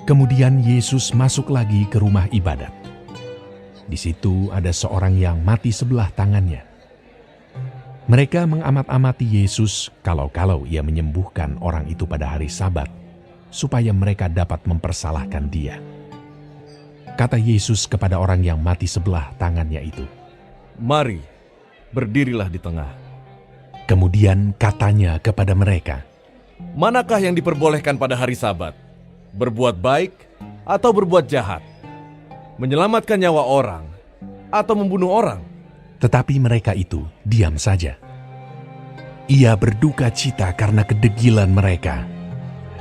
Kemudian Yesus masuk lagi ke rumah ibadat. Di situ ada seorang yang mati sebelah tangannya. Mereka mengamat-amati Yesus kalau-kalau ia menyembuhkan orang itu pada hari Sabat, supaya mereka dapat mempersalahkan dia. Kata Yesus kepada orang yang mati sebelah tangannya itu, "Mari, berdirilah di tengah." Kemudian katanya kepada mereka, "Manakah yang diperbolehkan pada hari Sabat? Berbuat baik atau berbuat jahat? Menyelamatkan nyawa orang atau membunuh orang?" Tetapi mereka itu diam saja. Ia berduka cita karena kedegilan mereka,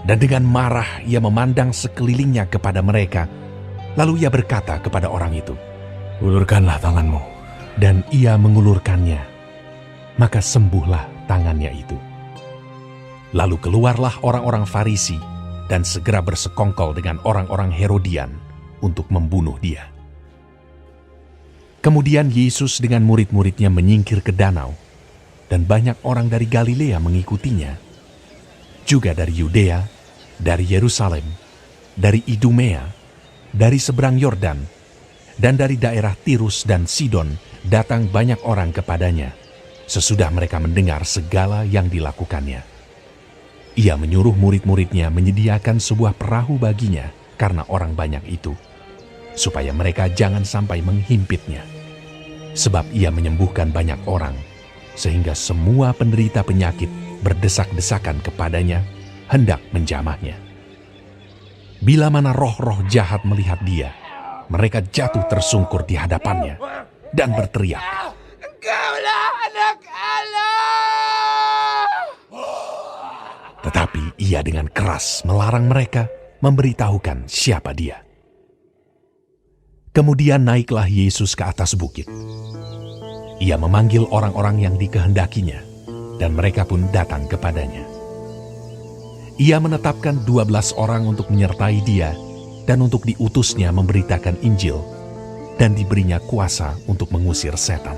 dan dengan marah ia memandang sekelilingnya kepada mereka. Lalu ia berkata kepada orang itu, "Ulurkanlah tanganmu." Dan ia mengulurkannya, maka sembuhlah tangannya itu. Lalu keluarlah orang-orang Farisi dan segera bersekongkol dengan orang-orang Herodian untuk membunuh dia. Kemudian Yesus dengan murid-muridnya menyingkir ke danau, dan banyak orang dari Galilea mengikutinya, juga dari Yudea, dari Yerusalem, dari Idumea, dari seberang Yordan, dan dari daerah Tirus dan Sidon datang banyak orang kepadanya, sesudah mereka mendengar segala yang dilakukannya. Ia menyuruh murid-muridnya menyediakan sebuah perahu baginya karena orang banyak itu, supaya mereka jangan sampai menghimpitnya. Sebab ia menyembuhkan banyak orang, sehingga semua penderita penyakit berdesak-desakan kepadanya, hendak menjamahnya. Bila mana roh-roh jahat melihat dia, mereka jatuh tersungkur di hadapannya dan berteriak, "Engkaulah anak Allah!" Tetapi ia dengan keras melarang mereka memberitahukan siapa dia. Kemudian naiklah Yesus ke atas bukit. Ia memanggil orang-orang yang dikehendakinya, dan mereka pun datang kepadanya. Ia menetapkan 12 orang untuk menyertai dia, dan untuk diutusnya memberitakan Injil, dan diberinya kuasa untuk mengusir setan.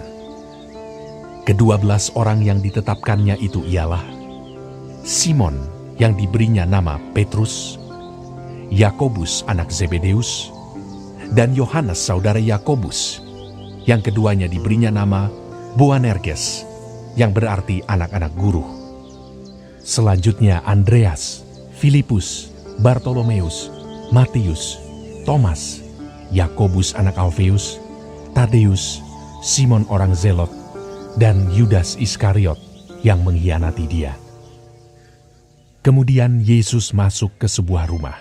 Ke-12 orang yang ditetapkannya itu ialah Simon yang diberinya nama Petrus, Yakobus anak Zebedeus, dan Yohanes saudara Yakobus, yang keduanya diberinya nama Boanerges, yang berarti anak-anak guru. Selanjutnya Andreas, Filipus, Bartolomeus, Matius, Thomas, Yakobus anak Alfeus, Tadeus, Simon orang Zelot, dan Yudas Iskariot yang mengkhianati dia. Kemudian Yesus masuk ke sebuah rumah.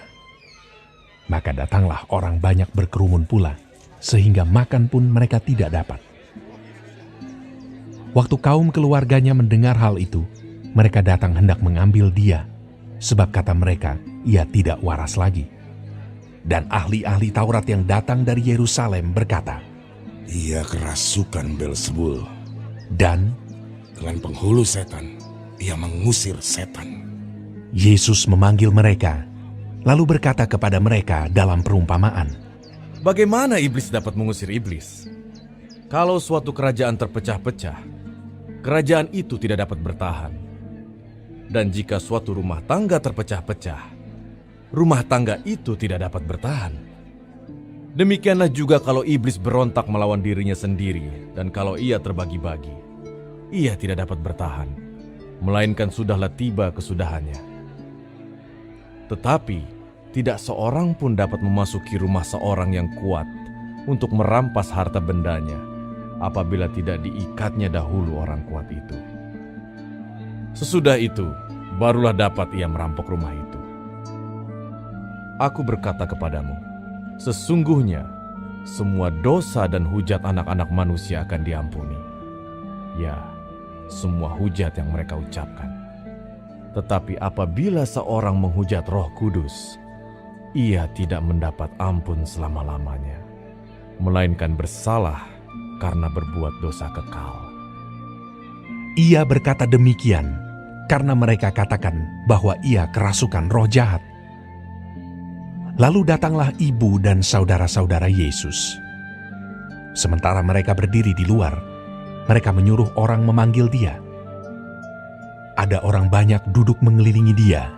Maka datanglah orang banyak berkerumun pula, sehingga makan pun mereka tidak dapat. Waktu kaum keluarganya mendengar hal itu, mereka datang hendak mengambil dia, sebab kata mereka, ia tidak waras lagi. Dan ahli-ahli Taurat yang datang dari Yerusalem berkata, "Ia kerasukan Beelzebul, dan dengan penghulu setan, ia mengusir setan." Yesus memanggil mereka, lalu berkata kepada mereka dalam perumpamaan, Bagaimana iblis dapat mengusir iblis? Kalau suatu kerajaan terpecah-pecah, kerajaan itu tidak dapat bertahan. Dan jika suatu rumah tangga terpecah-pecah, rumah tangga itu tidak dapat bertahan. Demikianlah juga kalau iblis berontak melawan dirinya sendiri, dan kalau ia terbagi-bagi, ia tidak dapat bertahan, melainkan sudahlah tiba kesudahannya. Tetapi tidak seorang pun dapat memasuki rumah seorang yang kuat untuk merampas harta bendanya apabila tidak diikatnya dahulu orang kuat itu. Sesudah itu, barulah dapat ia merampok rumah itu. Aku berkata kepadamu, sesungguhnya semua dosa dan hujat anak-anak manusia akan diampuni. Ya, semua hujat yang mereka ucapkan. Tetapi apabila seorang menghujat Roh Kudus, ia tidak mendapat ampun selama-lamanya, melainkan bersalah karena berbuat dosa kekal. ia berkata demikian karena mereka katakan bahwa ia kerasukan roh jahat. Lalu datanglah ibu dan saudara-saudara Yesus. Sementara mereka berdiri di luar, mereka menyuruh orang memanggil dia. Ada orang banyak duduk mengelilingi dia.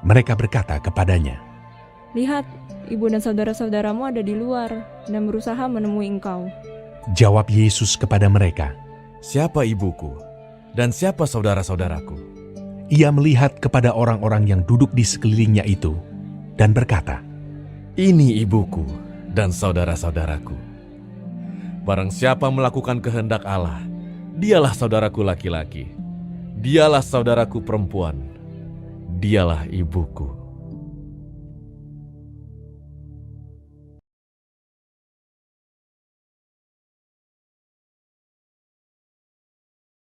Mereka berkata kepadanya, Lihat, ibu dan saudara-saudaramu ada di luar dan berusaha menemui engkau. Jawab Yesus kepada mereka. Siapa ibuku dan siapa saudara-saudaraku? Ia melihat kepada orang-orang yang duduk di sekelilingnya itu dan berkata, Ini ibuku dan saudara-saudaraku. Barang siapa melakukan kehendak Allah, dialah saudaraku laki-laki, dialah saudaraku perempuan, dialah ibuku.